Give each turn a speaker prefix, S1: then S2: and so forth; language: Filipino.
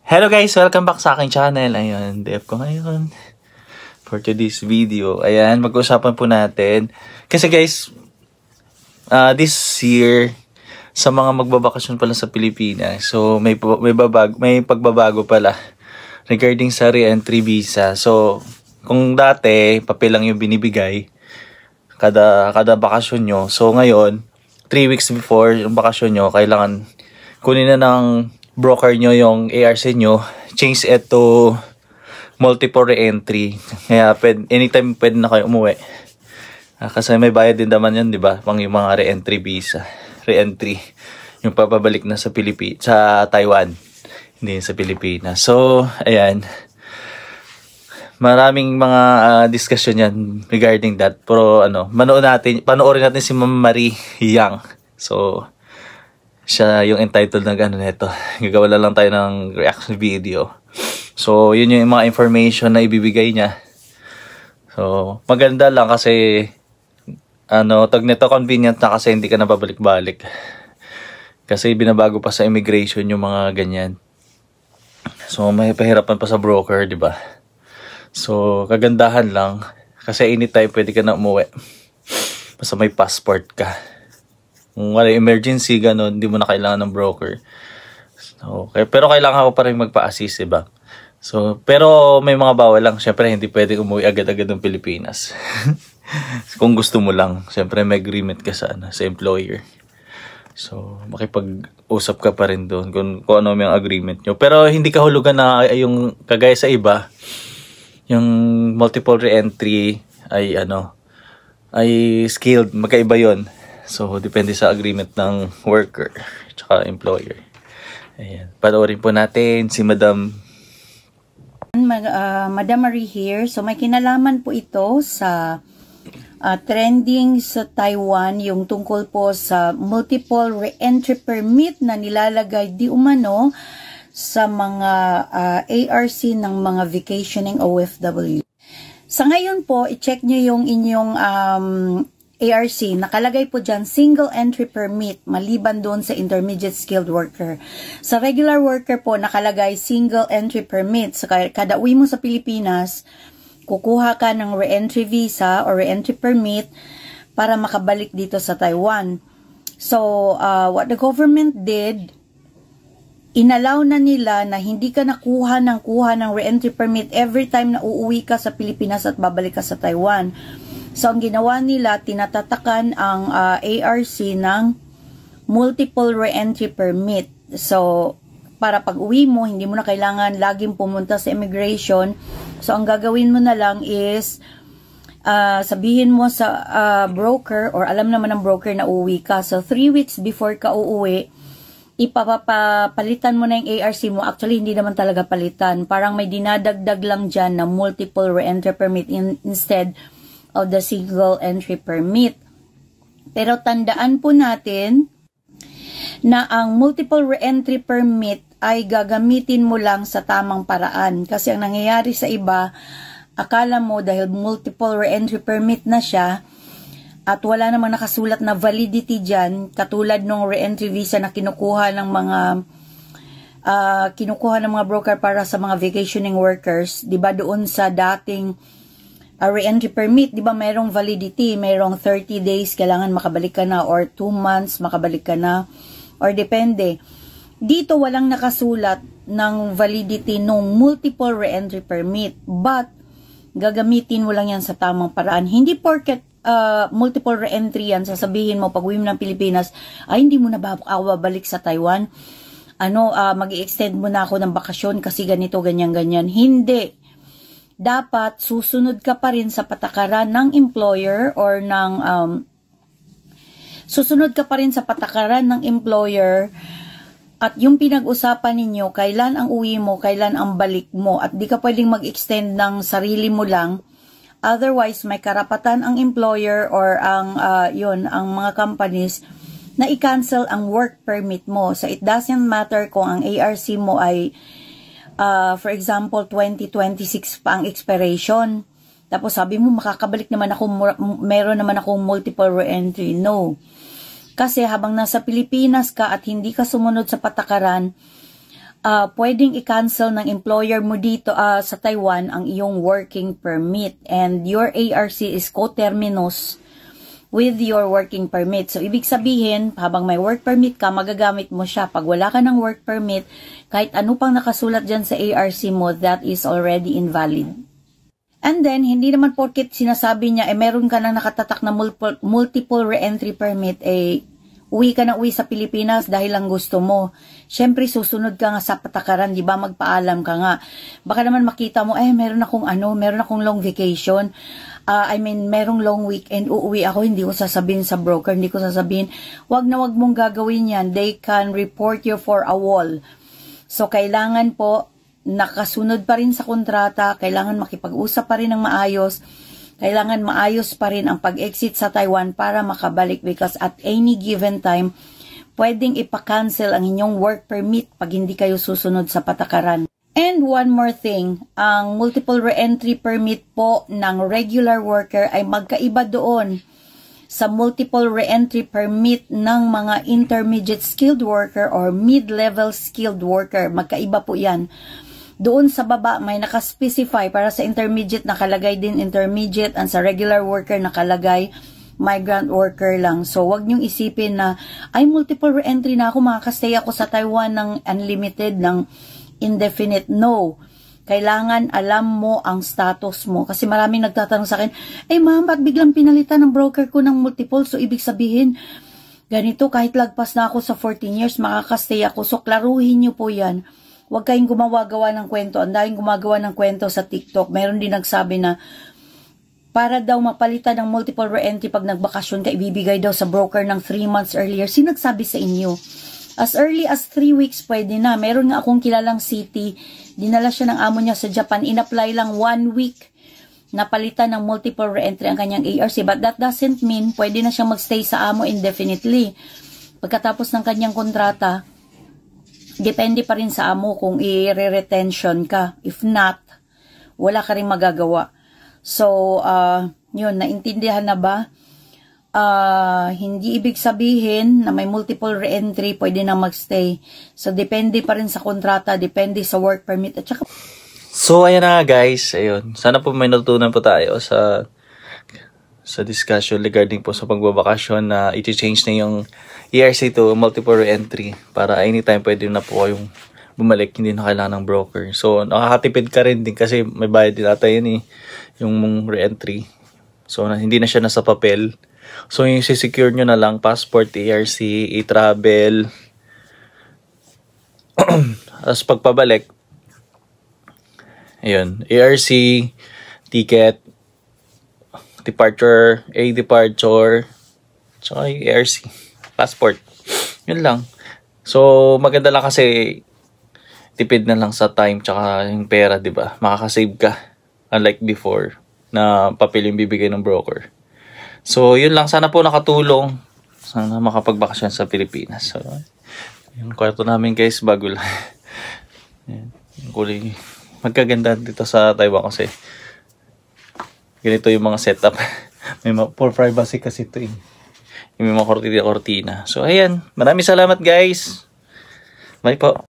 S1: Hello guys! Welcome back sa aking channel. Ayun, DF ko ngayon. For today's video. Ayan, mag-uusapan po natin. Kasi guys, this year, sa mga magbabakasyon pala sa Pilipinas, so may pagbabago pala regarding sa re-entry visa. So, kung dati, papel lang yung binibigay kada bakasyon nyo. So, ngayon, 3 weeks before yung bakasyon nyo, kailangan kunin na ng broker nyo yung ARC nyo, change it to multiple re-entry. Kaya anytime pwede na kayo umuwi. Kasi may bayad din naman yun, di ba? Yung mga re-entry visa. Re-entry. Yung papabalik na sa Taiwan. Hindi sa Pilipinas. So, ayan. Maraming mga discussion yan regarding that. Pero panoorin natin si Ma'am Marie Yang. So, siya yung entitled na gano'n nito. Gagawa lang tayo ng reaction video. So, yun yung mga information na ibibigay niya. So, maganda lang kasi tag nito convenient na kasi hindi ka na babalik-balik. Kasi binabago pa sa immigration yung mga ganyan. So, may pahirapan pa sa broker, di ba? So, kagandahan lang kasi anytime pwede ka na umuwi. Basta may passport ka. Kung wala emergency, gano'n, hindi mo na kailangan ng broker. Okay. Pero kailangan ko pa rin magpa-assist, diba? So, pero may mga bawal lang. Siyempre, hindi pwede umuwi agad-agad ng Pilipinas. Kung gusto mo lang. Siyempre, may agreement ka sa employer. So, makipag-usap ka pa rin doon kung ano yung agreement nyo. Pero hindi kahulugan na yung kagaya sa iba, yung multiple re-entry ay skilled. Magkaiba yon. So, depende sa agreement ng worker tsaka employer. Ayan. Panoorin po natin si Madam
S2: Marie here. So, may kinalaman po ito sa trending sa Taiwan, yung tungkol po sa multiple re-entry permit na nilalagay di umano sa mga ARC ng mga vacationing OFW. Sa ngayon po, i-check nyo yung inyong ARC, nakalagay po dyan, single entry permit, maliban doon sa intermediate skilled worker. Sa regular worker po, nakalagay single entry permit. So, kada uwi mo sa Pilipinas, kukuha ka ng re-entry visa or re-entry permit para makabalik dito sa Taiwan. So, what the government did, inalaw na nila na hindi ka kuha ng re-entry permit every time na uuwi ka sa Pilipinas at babalik ka sa Taiwan. So, ang ginawa nila, tinatatakan ang ARC ng multiple re-entry permit. So, para pag uwi mo, hindi mo na kailangan laging pumunta sa immigration. So, ang gagawin mo na lang is, sabihin mo sa broker, or alam naman ng broker na uuwi ka. So, 3 weeks before ka uuwi, ipapapalitan mo na yung ARC mo. Actually, hindi naman talaga palitan. Parang may dinadagdag lang dyan na multiple re-entry permit instead of the single entry permit. Pero tandaan po natin na ang multiple re-entry permit ay gagamitin mo lang sa tamang paraan. Kasi ang nangyayari sa iba, akala mo dahil multiple re-entry permit na siya at wala namang nakasulat na validity dyan, katulad ng re-entry visa na kinukuha ng mga broker para sa mga vacationing workers, 'di ba doon sa dating re-entry permit, di ba mayroong validity, mayroong 30 days, kailangan makabalik ka na, or 2 months, makabalik ka na, or depende. Dito walang nakasulat ng validity nung multiple re-entry permit, but gagamitin mo lang yan sa tamang paraan. Hindi porket multiple re-entry yan, sasabihin mo pag uwi mo ng Pilipinas, ay hindi mo na babalik sa Taiwan, mag-i-extend mo na ako ng bakasyon kasi ganito, ganyan. Hindi. Dapat susunod ka pa rin sa patakaran ng employer or at yung pinag-usapan ninyo, kailan ang uwi mo, kailan ang balik mo, at di ka pwedeng mag-extend ng sarili mo lang. Otherwise, may karapatan ang employer or ang mga companies na i-cancel ang work permit mo. So, it doesn't matter kung ang ARC mo ay for example, 2026 pa ang expiration. Tapos sabi mo, makakabalik naman ako, meron naman akong multiple re-entry. No. Kasi habang nasa Pilipinas ka at hindi ka sumunod sa patakaran, pwedeng i-cancel ng employer mo dito sa Taiwan ang iyong working permit, and your ARC is coterminous with your working permit. So, ibig sabihin, habang may work permit ka, magagamit mo siya. Pag wala ka ng work permit, kahit ano pang nakasulat dyan sa ARC mo, that is already invalid. And then, hindi naman porket sinasabi niya, meron ka nang nakatatak na multiple re-entry permit, uwi ka na uwi sa Pilipinas dahil lang gusto mo. Siyempre, susunod ka nga sa patakaran, di ba? Magpaalam ka nga. Baka naman makita mo, meron akong long vacation. Merong long weekend, uuwi ako, hindi ko sasabihin sa broker, hindi ko sasabihin, wag mong gagawin yan. They can report you for a wall. So, kailangan po, nakasunod pa rin sa kontrata, kailangan makipag-usap pa rin ng maayos, kailangan maayos pa rin ang pag-exit sa Taiwan para makabalik, because at any given time, pwedeng ipa-cancel ang inyong work permit pag hindi kayo susunod sa patakaran. And one more thing, ang multiple re-entry permit po ng regular worker ay magkaiba doon sa multiple re-entry permit ng mga intermediate skilled worker or mid-level skilled worker. Magkaiba po yan. Doon sa baba may nakaspecify, para sa intermediate nakalagay din intermediate, and sa regular worker nakalagay migrant worker lang. So wag niyong isipin na multiple re-entry na ako, makakastay ako sa Taiwan ng unlimited, ng indefinite. No. Kailangan alam mo ang status mo. Kasi maraming nagtatanong sa akin, ma'am, ba't biglang pinalitan ng broker ko ng multiple? So ibig sabihin, ganito, kahit lagpas na ako sa 14 years, makakastay ako. So klaruhin niyo po yan. Huwag kayong gumawa-gawa ng kwento. Ang daming gumagawa ng kwento sa TikTok. Mayroon din nagsabi na para daw mapalitan ng multiple re-entry pag nagbakasyon ka, ibibigay daw sa broker ng 3 months earlier. Sino nagsabi sa inyo? As early as 3 weeks pwede na. Meron nga akong kilalang city. Dinala siya ng amo niya sa Japan. In-apply lang 1 week. Napalitan ng multiple re-entry ang kanyang ARC. But that doesn't mean pwede na siyang magstay sa amo indefinitely. Pagkatapos ng kanyang kontrata, depende pa rin sa amo kung i-retention ka. If not, wala ka rin magagawa. So, yun, naintindihan na ba? Hindi ibig sabihin na may multiple re-entry, pwede na magstay. So, depende pa rin sa kontrata, depende sa work permit. At saka...
S1: So, ayan na guys. Ayun. Sana po may natutunan po tayo sa discussion regarding po sa pagbabakasyon na i-change na yung ERC to multiple re-entry para anytime pwede na po kayong bumalik, hindi na kailangan ng broker. So, nakakatipid ka rin din kasi may bayad din ata yun yung re-entry. So, hindi na siya nasa papel. So, yung secure nyo na lang, passport, ERC, e-travel. Tapos pagpabalik, ayun, ERC, ticket, departure, tsaka ERC, passport. Yun lang. So, maganda lang kasi tipid na lang sa time tsaka yung pera, di ba? Makakasave ka. Unlike before na papel yung bibigay ng broker. So, yun lang. Sana po nakatulong. Sana makapagbakasyon sa Pilipinas. So, yung kwarto namin guys, bago lang. Yung kulay. Magkaganda dito sa Taiwan kasi ganito yung mga setup. May for privacy kasi ito eh. Yung mga kortina. So, ayan. Maraming salamat guys. Bye po.